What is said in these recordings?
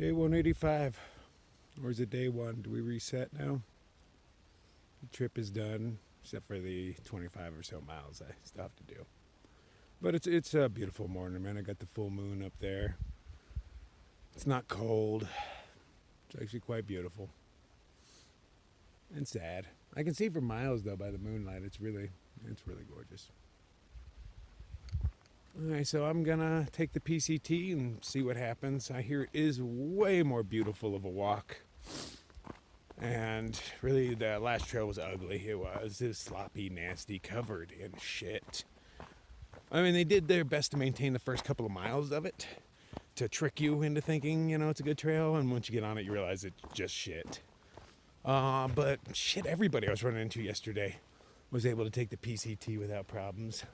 Day 185. Or is it day one? Do we reset now? The trip is done, except for the 25 or so miles I still have to do. But it's a beautiful morning, man. I got the full moon up there. It's not cold. It's actually quite beautiful. And sad. I can see for miles, though, by the moonlight. It's really gorgeous. Alright, so I'm gonna take the PCT and see what happens. I hear it is way more beautiful of a walk. And really, the last trail was ugly. It was sloppy, nasty, covered in shit. I mean, they did their best to maintain the first couple of miles of it, to trick you into thinking, it's a good trail, and once you get on it, you realize it's just shit. But shit, everybody I was running into yesterday was able to take the PCT without problems,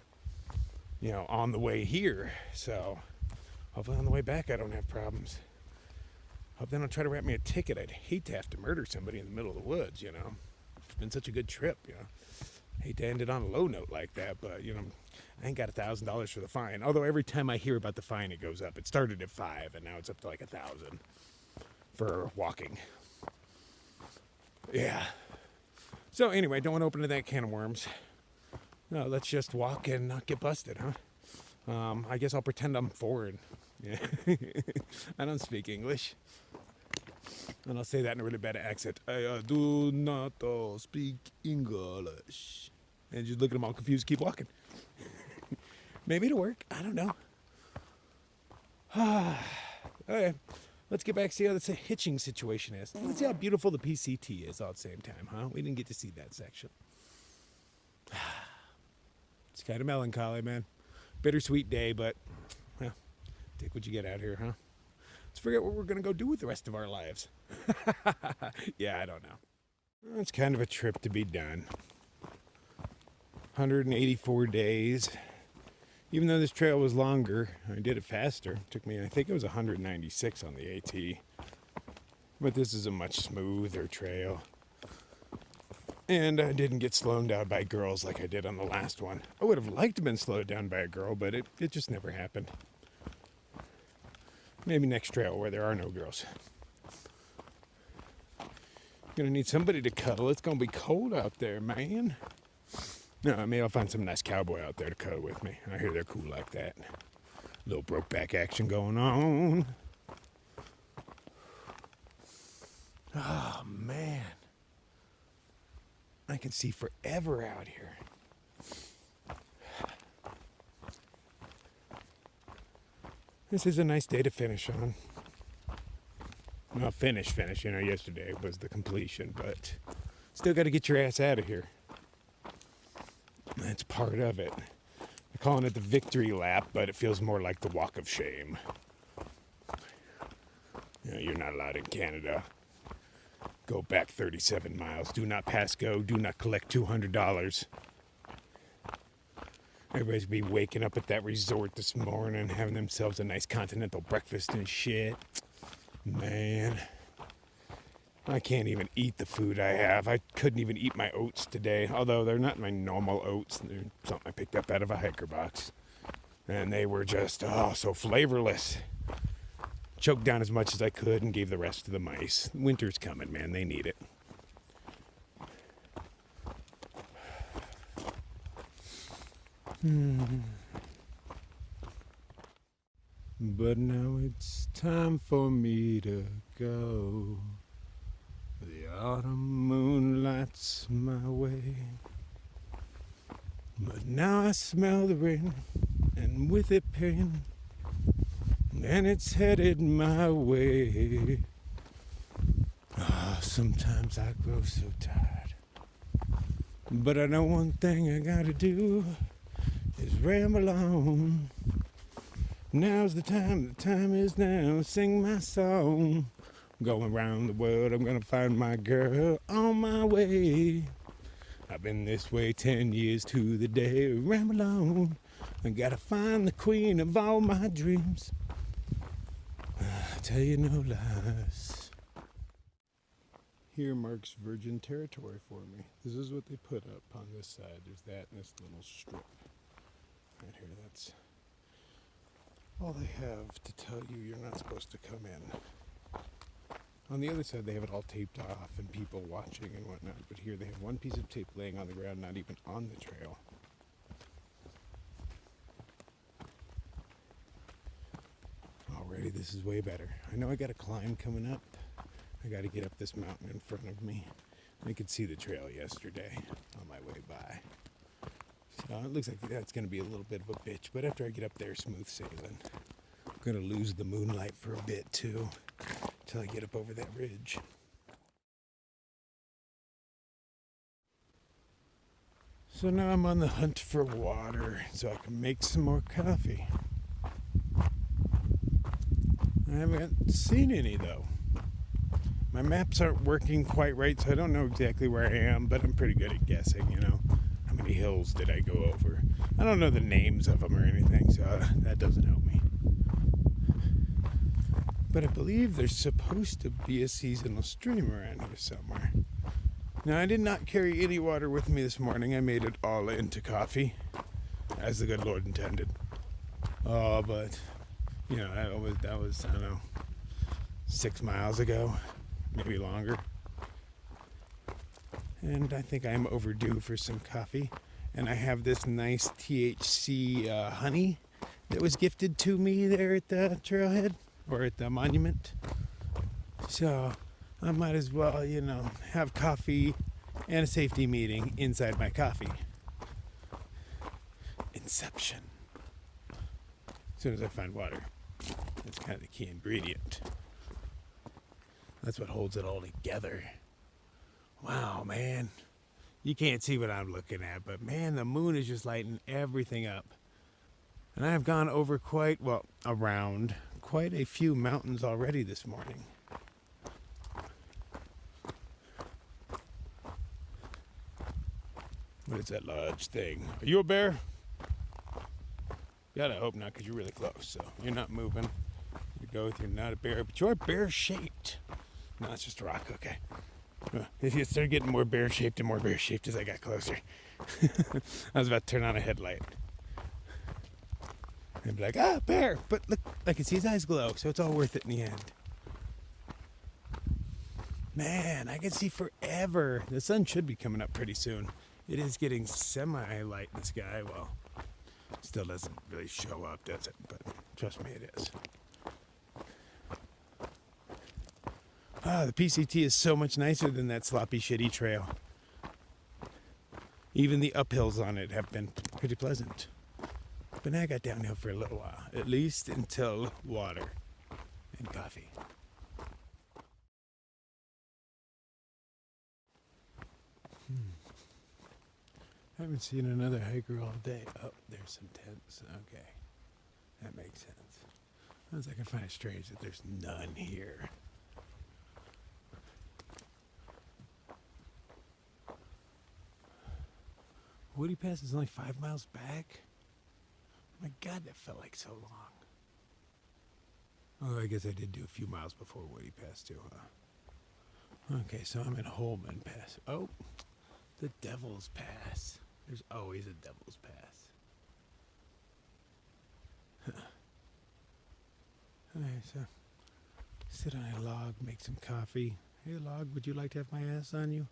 on the way here. So hopefully on the way back I don't have problems. Hope they don't try to wrap me a ticket. I'd hate to have to murder somebody in the middle of the woods, It's been such a good trip, Hate to end it on a low note like that, but, I ain't got $1,000 for the fine. Although every time I hear about the fine, it goes up. It started at $5, and now it's up to like $1,000 for walking. Yeah. So anyway, don't want to open to that can of worms. No, let's just walk and not get busted, huh? I guess I'll pretend I'm foreign. Yeah. I don't speak English. And I'll say that in a really bad accent. I do not speak English. And just look at them all confused, keep walking. Maybe it'll work. I don't know. Okay. Let's get back to see how this hitching situation is. Let's see how beautiful the PCT is all at the same time, huh? We didn't get to see that section. It's kind of melancholy, man. Bittersweet day, but take what you get out here, huh? Let's figure out what we're going to go do with the rest of our lives. Yeah, I don't know. It's kind of a trip to be done. 184 days. Even though this trail was longer, I did it faster. It took me, I think it was 196 on the AT. But this is a much smoother trail. And I didn't get slowed down by girls like I did on the last one. I would have liked to have been slowed down by a girl, but it just never happened. Maybe next trail where there are no girls. Gonna need somebody to cuddle. It's gonna be cold out there, man. No, maybe I'll find some nice cowboy out there to cuddle with me. I hear they're cool like that. A little Brokeback action going on. Oh, man. I can see forever out here. This is a nice day to finish on. Well, finish. Yesterday was the completion, but still got to get your ass out of here. That's part of it. They're calling it the victory lap, but it feels more like the walk of shame. You're not allowed in Canada. Go back 37 miles. Do not pass go. Do not collect $200. Everybody's be waking up at that resort this morning, having themselves a nice continental breakfast and shit. Man. I can't even eat the food I have. I couldn't even eat my oats today, although they're not my normal oats. They're something I picked up out of a hiker box. And they were just, so flavorless. Choked down as much as I could and gave the rest to the mice. Winter's coming, man. They need it. But now it's time for me to go. The autumn moon lights my way. But now I smell the rain, and with it pain, and it's headed my way. Sometimes I grow so tired, but I know one thing I gotta do is ramble on. Now's the time is now, sing my song. Going around the world, I'm gonna find my girl on my way. I've been this way 10 years to the day, ramble on. I gotta find the queen of all my dreams. I tell you no lies. Here marks virgin territory for me. This is what they put up on this side. There's that and this little strip. Right here, that's all they have to tell you you're not supposed to come in. On the other side, they have it all taped off and people watching and whatnot. But here they have one piece of tape laying on the ground, not even on the trail. Already, this is way better. I know I got a climb coming up. I got to get up this mountain in front of me. I could see the trail yesterday on my way by. So it looks like that's going to be a little bit of a bitch. But after I get up there, smooth sailing. I'm going to lose the moonlight for a bit too, till I get up over that ridge. So now I'm on the hunt for water so I can make some more coffee. I haven't seen any though. My maps aren't working quite right, so I don't know exactly where I am, but I'm pretty good at guessing, you know. How many hills did I go over? I don't know the names of them or anything, so that doesn't help me. But I believe there's supposed to be a seasonal stream around here somewhere. Now, I did not carry any water with me this morning. I made it all into coffee, as the good Lord intended. But, you know, that was, I don't know, 6 miles ago. Maybe longer. And I think I'm overdue for some coffee. And I have this nice THC honey that was gifted to me there at the trailhead or at the monument. So I might as well, you know, have coffee and a safety meeting inside my coffee. Inception. As soon as I find water. That's kind of the key ingredient. That's what holds it all together. Wow, man. You can't see what I'm looking at, but man, the moon is just lighting everything up. And I have gone over around quite a few mountains already this morning. What is that large thing? Are you a bear? God, I hope not, because you're really close, so you're not moving. You go with you're not a bear, but you're bear-shaped. No, it's just a rock, okay. It started getting more bear-shaped and more bear-shaped as I got closer. I was about to turn on a headlight. And be like, bear! But look, I can see his eyes glow, so it's all worth it in the end. Man, I can see forever. The sun should be coming up pretty soon. It is getting semi-light in the sky. Well, still doesn't really show up, does it? But trust me, it is. The PCT is so much nicer than that sloppy, shitty trail. Even the uphills on it have been pretty pleasant. But now I got downhill for a little while, at least until water and coffee. I haven't seen another hiker all day. Oh, there's some tents. Okay, that makes sense. I can find it strange that there's none here. Woody Pass is only 5 miles back? My God, that felt like so long. Oh, I guess I did do a few miles before Woody Pass too, huh? Okay, so I'm in Holman Pass. Oh, the Devil's Pass. There's always a Devil's Pass. Alright, so sit on a log, make some coffee. Hey, log, would you like to have my ass on you?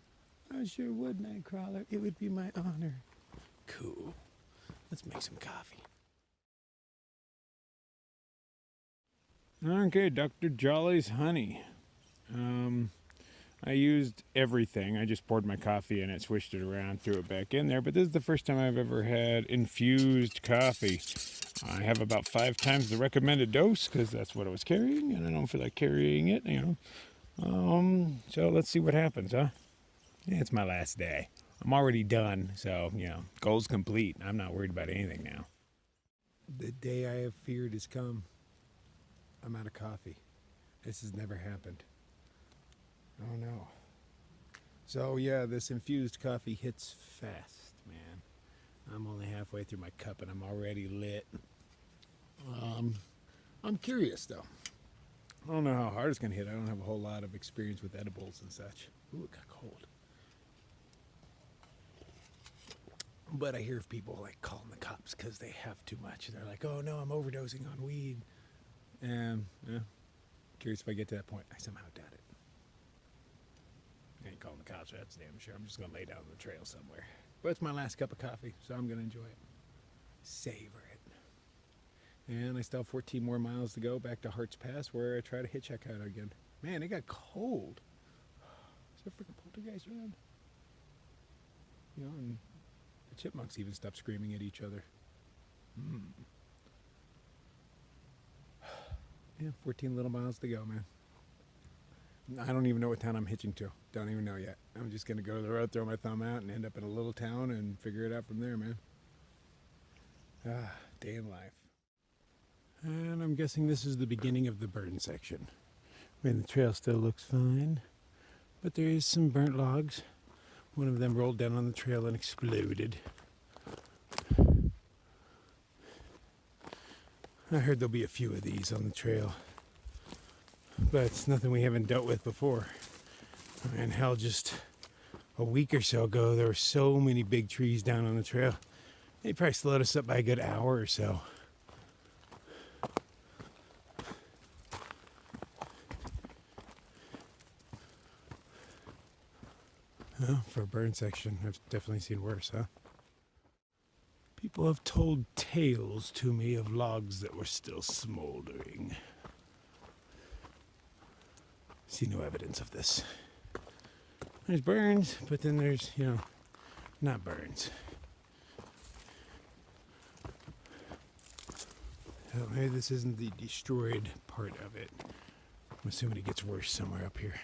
I sure would, Nightcrawler. It would be my honor. Cool. Let's make some coffee. Okay, Dr. Jolly's honey. I used everything. I just poured my coffee in it, switched it around, threw it back in there. But this is the first time I've ever had infused coffee. I have about 5 times the recommended dose because that's what I was carrying, and I don't feel like carrying it, you know. So let's see what happens, huh? Yeah, it's my last day. I'm already done, so, you know, goal's complete. I'm not worried about anything now. The day I have feared has come. I'm out of coffee. This has never happened. Oh no. So yeah, this infused coffee hits fast, man. I'm only halfway through my cup and I'm already lit. I'm curious though. I don't know how hard it's gonna hit. I don't have a whole lot of experience with edibles and such. Ooh, it got cold. But I hear of people like calling the cops because they have too much. They're like, oh no, I'm overdosing on weed. And yeah, curious if I get to that point. I somehow doubt it. I ain't calling the cops, that's damn sure. I'm just gonna lay down on the trail somewhere. But it's my last cup of coffee, so I'm gonna enjoy it. Savor it. And I still have 14 more miles to go back to Hart's Pass, where I try to hitchhike out again. Man, it got cold. Is there freaking poltergeist around? You know, and the chipmunks even stopped screaming at each other. Yeah, 14 little miles to go, man. I don't even know what town I'm hitching to. Don't even know yet. I'm just going to go to the road, throw my thumb out, and end up in a little town and figure it out from there, man. Day in life. And I'm guessing this is the beginning of the burn section. I mean, the trail still looks fine, but there is some burnt logs. One of them rolled down on the trail and exploded. I heard there'll be a few of these on the trail, but it's nothing we haven't dealt with before. And hell, just a week or so ago, there were so many big trees down on the trail. They probably slowed us up by a good hour or so. Well, for a burn section, I've definitely seen worse, huh? People have told tales to me of logs that were still smoldering. See no evidence of this. There's burns, but then there's, not burns. So maybe this isn't the destroyed part of it. I'm assuming it gets worse somewhere up here.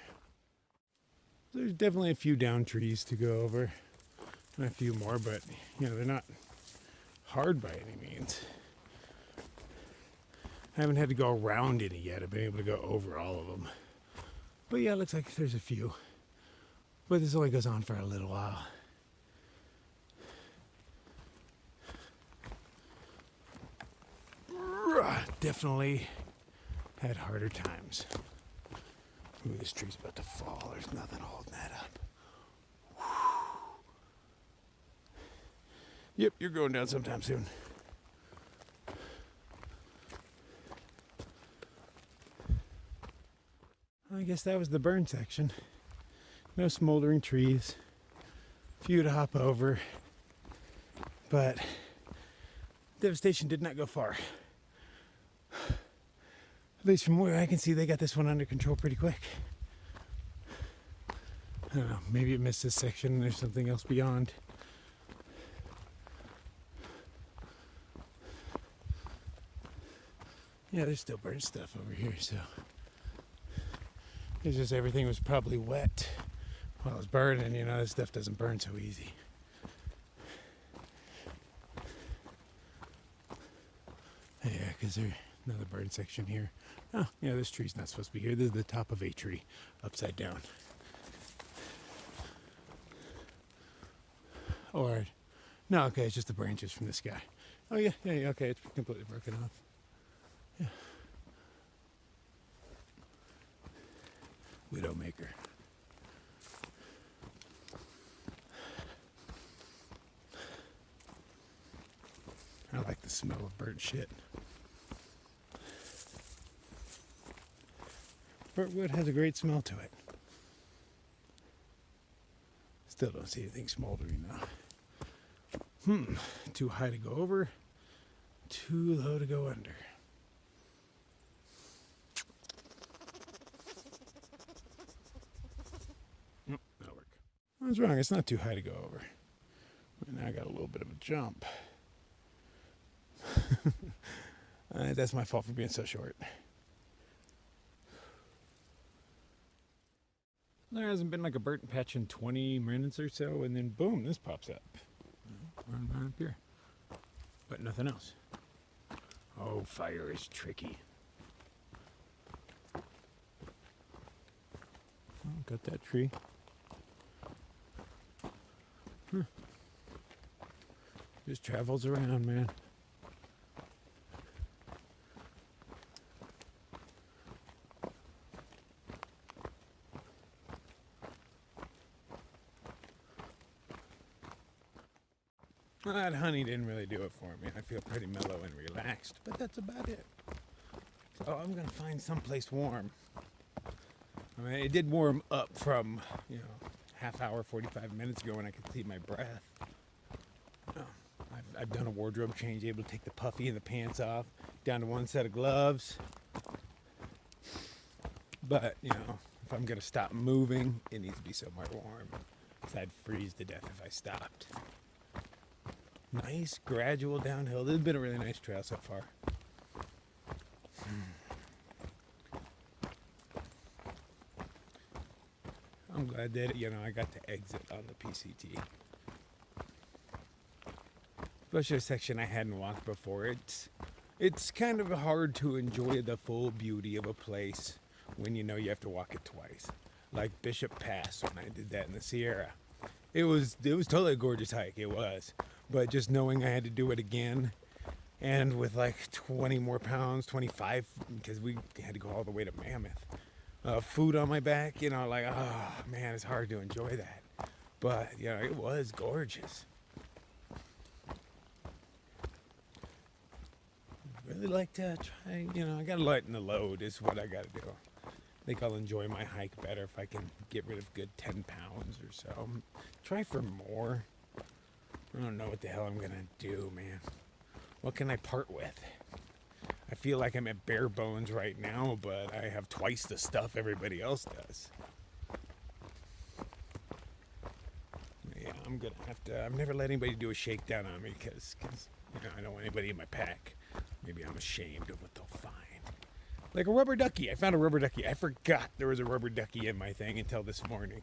There's definitely a few down trees to go over. And a few more, but, they're not hard by any means. I haven't had to go around any yet. I've been able to go over all of them. But yeah, it looks like there's a few. But this only goes on for a little while. Definitely had harder times. Ooh, this tree's about to fall. There's nothing holding that up. Yep, you're going down sometime soon. I guess that was the burn section. No smoldering trees. Few to hop over. But devastation did not go far. At least from where I can see, they got this one under control pretty quick. I don't know, maybe it missed this section and there's something else beyond. Yeah, there's still burnt stuff over here, so. It's just everything was probably wet while it was burning. This stuff doesn't burn so easy. Yeah, because there's another burn section here. Oh, this tree's not supposed to be here. This is the top of a tree, upside down. Or, no, okay, it's just the branches from this guy. Oh, yeah, okay, it's completely broken off. Yeah. Widowmaker. I like the smell of burnt shit. Burnt wood has a great smell to it. Still don't see anything smoldering though. Too high to go over, too low to go under. Nope, that'll work. I was wrong, it's not too high to go over. Now I got a little bit of a jump. That's my fault for being so short. There hasn't been like a burnt patch in 20 minutes or so, and then boom, this pops up. Right up here. But nothing else. Oh, fire is tricky. Oh, got that tree. Just travels around, man. Well, that honey didn't really do it for me. I feel pretty mellow and relaxed, but that's about it. So I'm gonna find someplace warm. I mean, it did warm up from, half hour, 45 minutes ago when I could see my breath. I've done a wardrobe change, able to take the puffy and the pants off, down to one set of gloves. But, if I'm going to stop moving, it needs to be somewhere warm. Because I'd freeze to death if I stopped. Nice, gradual downhill. This has been a really nice trail so far. I'm glad that, I got to exit on the PCT. Especially a section I hadn't walked before. It's kind of hard to enjoy the full beauty of a place when you know you have to walk it twice. Like Bishop Pass when I did that in the Sierra. It was totally a gorgeous hike, it was. But just knowing I had to do it again, and with like 20 more pounds, 25, because we had to go all the way to Mammoth. Food on my back, oh man, it's hard to enjoy that. But, it was gorgeous. Really like to try, I gotta lighten the load is what I gotta do. I think I'll enjoy my hike better if I can get rid of good 10 pounds or so. Try for more. I don't know what the hell I'm gonna do, man. What can I part with? I feel like I'm at bare bones right now, but I have twice the stuff everybody else does. Yeah, I'm gonna have to. I've never let anybody do a shakedown on me because I don't want anybody in my pack. Maybe I'm ashamed of what they'll find. Like a rubber ducky. I found a rubber ducky. I forgot there was a rubber ducky in my thing until this morning.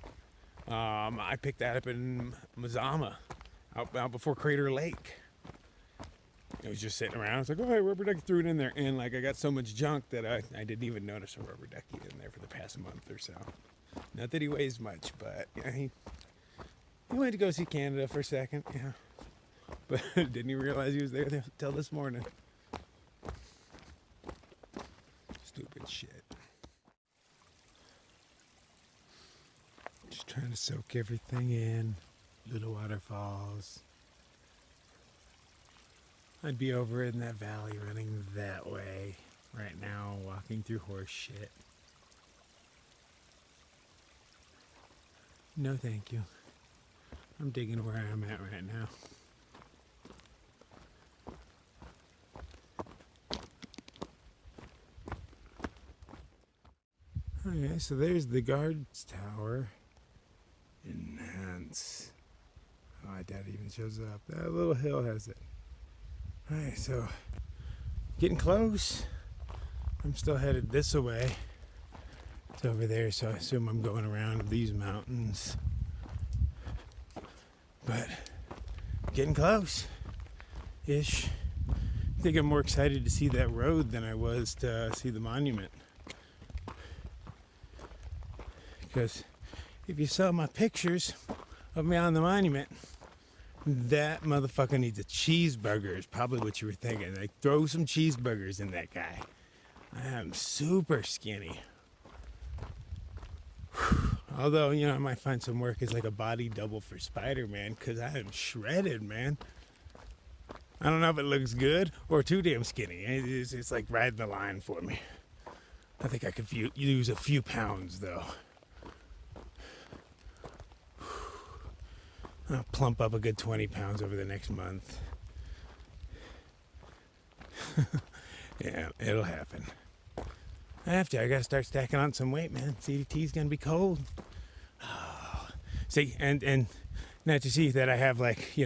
I picked that up in Mazama, out before Crater Lake. It was just sitting around. I was like, oh, hey, rubber ducky, threw it in there. And I got so much junk that I didn't even notice a rubber ducky in there for the past month or so. Not that he weighs much, but he went to go see Canada for a second. Yeah. But didn't even realize he was there until this morning. Stupid shit. Just trying to soak everything in. Little waterfalls. I'd be over in that valley running that way right now, walking through horse shit. No thank you. I'm digging where I'm at right now. Okay, so there's the guards tower. Enhance. Oh, I doubt it even shows up. That little hill has it. Alright, so getting close. I'm still headed this way. It's over there, so I assume I'm going around these mountains. But getting close-ish. I think I'm more excited to see that road than I was to see the monument. Because if you saw my pictures of me on the monument, that motherfucker needs a cheeseburger is probably what you were thinking. Like, throw some cheeseburgers in that guy. I am super skinny. Although, I might find some work as like a body double for Spider-Man, because I am shredded, man. I don't know if it looks good or too damn skinny. It's like riding the line for me. I think I could use a few pounds, though. I'll plump up a good 20 pounds over the next month. Yeah, it'll happen. I gotta start stacking on some weight, man. CDT's gonna be cold. Oh. See, and not to see that I have like,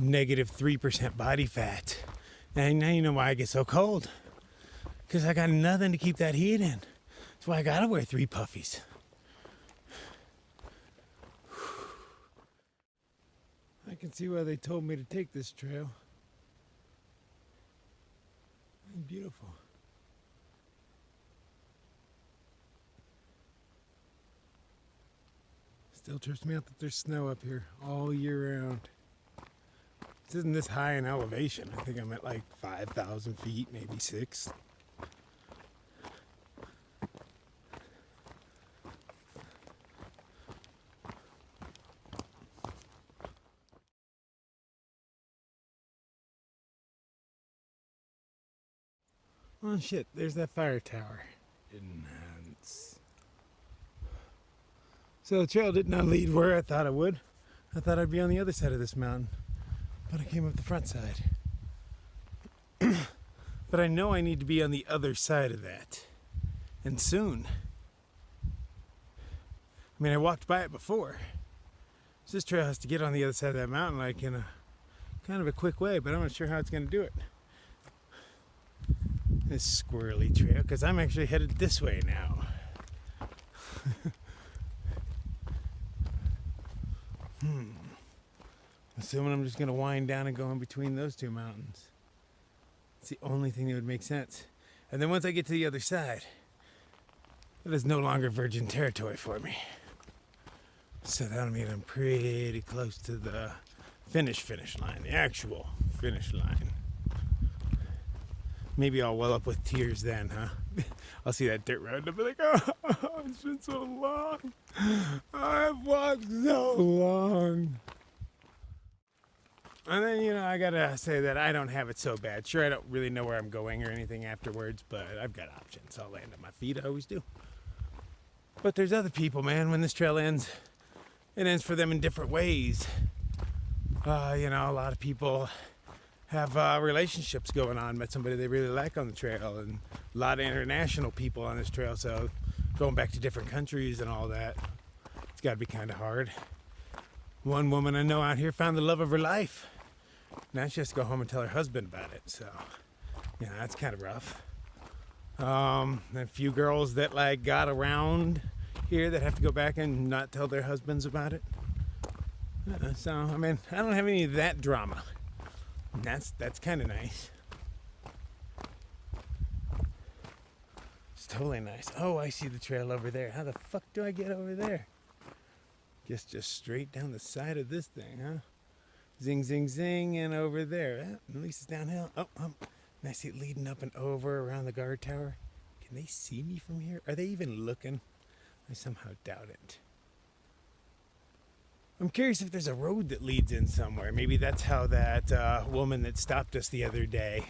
negative 3% body fat. And now you know why I get so cold. Because I got nothing to keep that heat in. That's why I gotta wear 3 puffies. I can see why they told me to take this trail. It's beautiful. Still trips me out that there's snow up here all year round. This isn't this high in elevation. I think I'm at like 5,000 feet, maybe 6. Oh shit, there's that fire tower. Enhance. So the trail did not lead where I thought it would. I thought I'd be on the other side of this mountain, but I came up the front side. But I know I need to be on the other side of that, and soon. I mean, I walked by it before. So this trail has to get on the other side of that mountain like in a kind of a quick way, but I'm not sure how it's going to do it. This squirrely trail, because I'm actually headed this way now. Assuming I'm just going to wind down and go in between those two mountains. It's the only thing that would make sense. And then once I get to the other side, it is no longer virgin territory for me. So that'll mean I'm pretty close to the finish line, the actual finish line. Maybe I'll well up with tears then, huh? I'll see that dirt road and I'll be like, oh, it's been so long. I've walked so long. And then, you know, I gotta say that I don't have it so bad. Sure, I don't really know where I'm going or anything afterwards, but I've got options. I'll land on my feet, I always do. But there's other people, man, when this trail ends, it ends for them in different ways. You know, a lot of people have relationships going on, met somebody they really like on the trail, and a lot of international people on this trail, so going back to different countries and all that, it's gotta be kind of hard. One woman I know out here found the love of her life. Now she has to go home and tell her husband about it, so yeah, that's kind of rough. A few girls that like got around here that have to go back and not tell their husbands about it. So I mean, I don't have any of that drama. And that's kind of nice. It's totally nice. Oh, I see the trail over there. How the fuck do I get over there? Guess just straight down the side of this thing, huh? Zing, zing, zing, and over there. At least it's downhill. Oh, and I see it leading up and over around the guard tower. Can they see me from here? Are they even looking? I somehow doubt it. I'm curious if there's a road that leads in somewhere. Maybe that's how that woman that stopped us the other day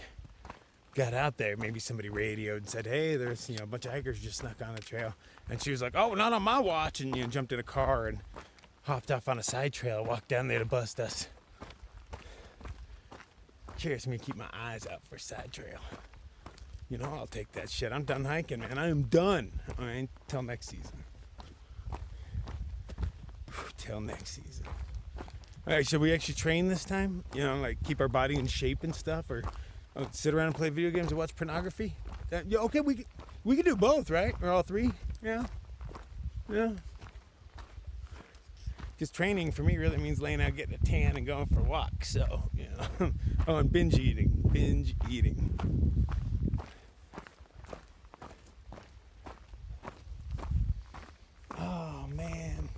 got out there. Maybe somebody radioed and said, hey, there's a bunch of hikers just snuck on the trail. And she was like, oh, not on my watch, and jumped in a car and hopped off on a side trail, walked down there to bust us. Curious me to keep my eyes out for side trail. You know, I'll take that shit. I'm done hiking, man. I am done. All right, till next season. Till next season. All right, should we actually train this time? You know, like keep our body in shape and stuff, or sit around and play video games and watch pornography? Yeah, okay, we can do both, right? Or all three? Yeah. Because training for me really means laying out, getting a tan, and going for a walk. So, you know. Oh, and binge eating. Oh man,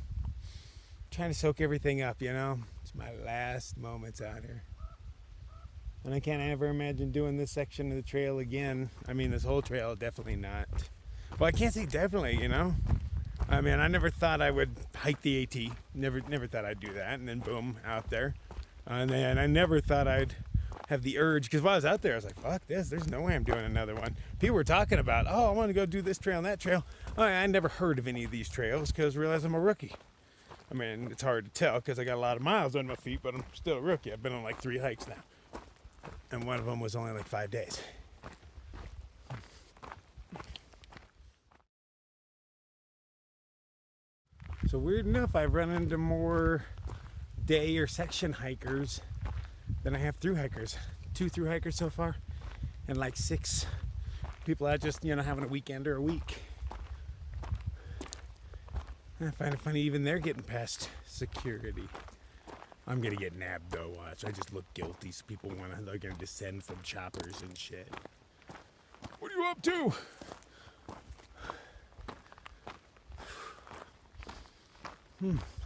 trying to soak everything up. You know, it's my last moments out here. And I can't ever imagine doing this section of the trail again. I mean, this whole trail, definitely not. Well, I can't say definitely, you know. I mean, I never thought I would hike the AT. Never thought I'd do that. And then boom, out there. And then I never thought I'd have the urge. Because while I was out there, I was like, fuck this. There's no way I'm doing another one. People were talking about, oh, I want to go do this trail and that trail. Oh, I never heard of any of these trails because I realized I'm a rookie. I mean, it's hard to tell because I got a lot of miles on my feet, but I'm still a rookie. I've been on like 3 hikes now. And one of them was only like 5 days. So weird enough, I've run into more day or section hikers than I have through hikers. 2 through hikers so far, and like 6 people out just, having a weekend or a week. I find it funny, even they're getting past security. I'm gonna get nabbed though, watch. I just look guilty, so people they're gonna descend from choppers and shit. What are you up to?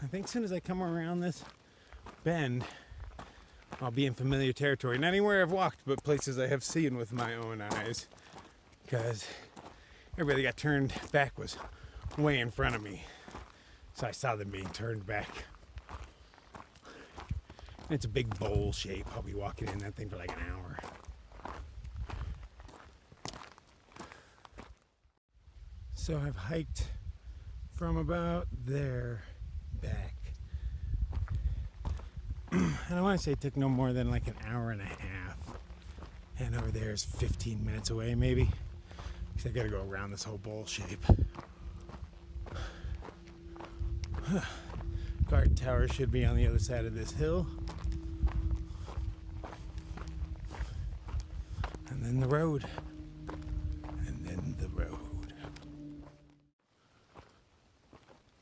I think as soon as I come around this bend, I'll be in familiar territory. Not anywhere I've walked, but places I have seen with my own eyes. Because everybody that got turned back was way in front of me. So I saw them being turned back. And it's a big bowl shape. I'll be walking in that thing for like an hour. So I've hiked from about there back. And I want to say it took no more than like an hour and a half. And over there is 15 minutes away, maybe. Because I gotta go around this whole bowl shape. Guard tower should be on the other side of this hill. And then the road. And then the road.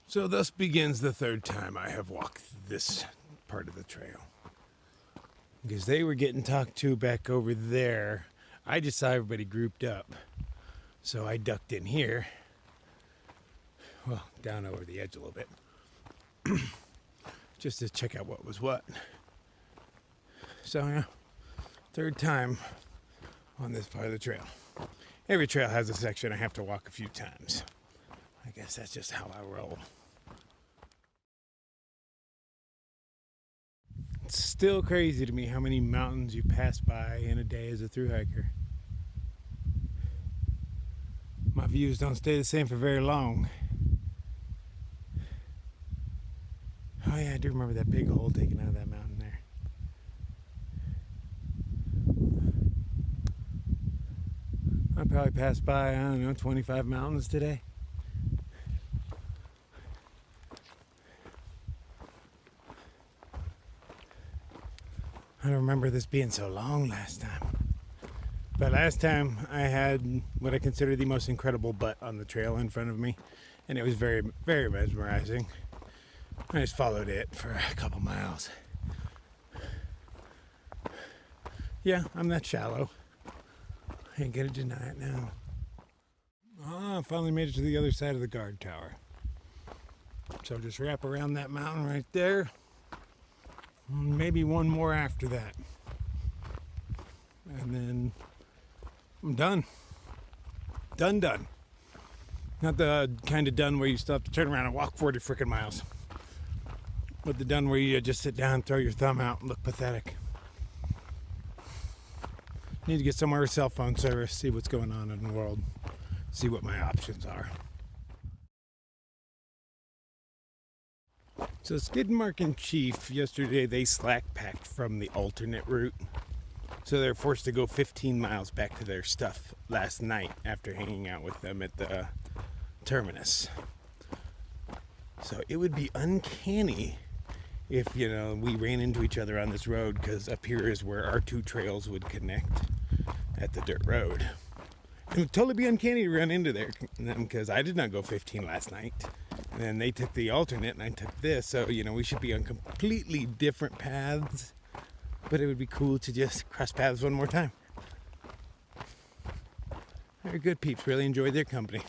So thus begins the third time I have walked this part of the trail. Because they were getting talked to back over there. I just saw everybody grouped up. So I ducked in here. Well, down over the edge a little bit. Just to check out what was what. So yeah, third time on this part of the trail. Every trail has a section I have to walk a few times. I guess that's just how I roll. It's still crazy to me how many mountains you pass by in a day as a thru hiker. My views don't stay the same for very long. Oh yeah, I do remember that big hole taken out of that mountain there. I probably passed by, I don't know, 25 mountains today. I don't remember this being so long last time. But last time I had what I consider the most incredible butt on the trail in front of me. And it was very, very mesmerizing. I just followed it for a couple miles. Yeah, I'm that shallow. I ain't gonna deny it now. I finally made it to the other side of the guard tower. So just wrap around that mountain right there. Maybe one more after that. And then I'm done. Done. Not the kind of done where you still have to turn around and walk 40 freaking miles. But the done where you just sit down, throw your thumb out, and look pathetic. Need to get somewhere with cell phone service, see what's going on in the world, see what my options are. So Skidmark and Chief, yesterday they slack packed from the alternate route. So they're forced to go 15 miles back to their stuff last night after hanging out with them at the terminus. So it would be uncanny if, you know, we ran into each other on this road, because up here is where our two trails would connect at the dirt road. It would totally be uncanny to run into them because I did not go 15 last night. And then they took the alternate and I took this. So, you know, we should be on completely different paths. But it would be cool to just cross paths one more time. They're good peeps. Really enjoyed their company.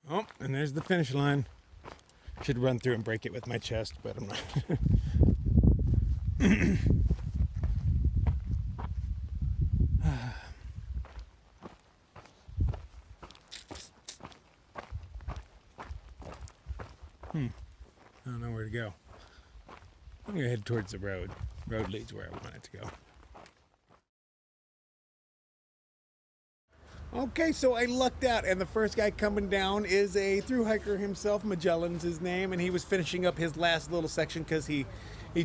Oh, and there's the finish line. Should run through and break it with my chest, but I'm not. I don't know where to go. I'm gonna head towards the road. Road leads where I want it to go. Okay, so I lucked out, and the first guy coming down is a thru hiker himself. Magellan's his name, and he was finishing up his last little section because he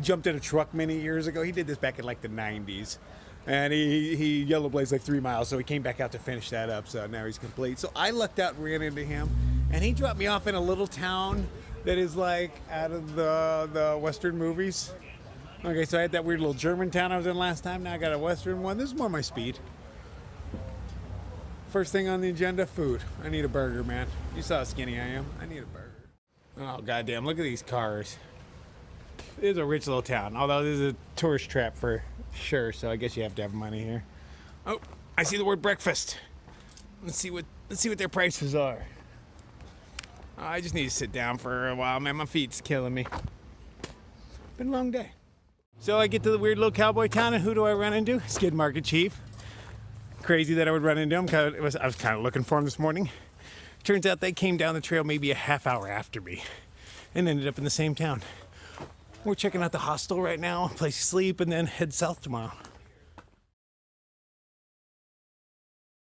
jumped in a truck many years ago. He did this back in like the 90s, and he yellow blazed like 3 miles, so he came back out to finish that up. So now he's complete. So I lucked out and ran into him, and he dropped me off in a little town that is like out of the Western movies. Okay, so I had that weird little German town I was in last time. Now I got a Western one. This is more my speed. First thing on the agenda, food. I need a burger, man. You saw how skinny I am. I need a burger. Oh, goddamn. Look at these cars. It is a rich little town, although this is a tourist trap for sure, so I guess you have to have money here. Oh, I see the word breakfast. Let's see what their prices are. Oh, I just need to sit down for a while, man. My feet's killing me. Been a long day. So I get to the weird little cowboy town, and who do I run into? Skidmark and Chief. Crazy that I would run into him. I was kind of looking for him this morning. Turns out they came down the trail maybe a half hour after me and ended up in the same town. We're checking out the hostel right now, place to sleep, and then head south tomorrow.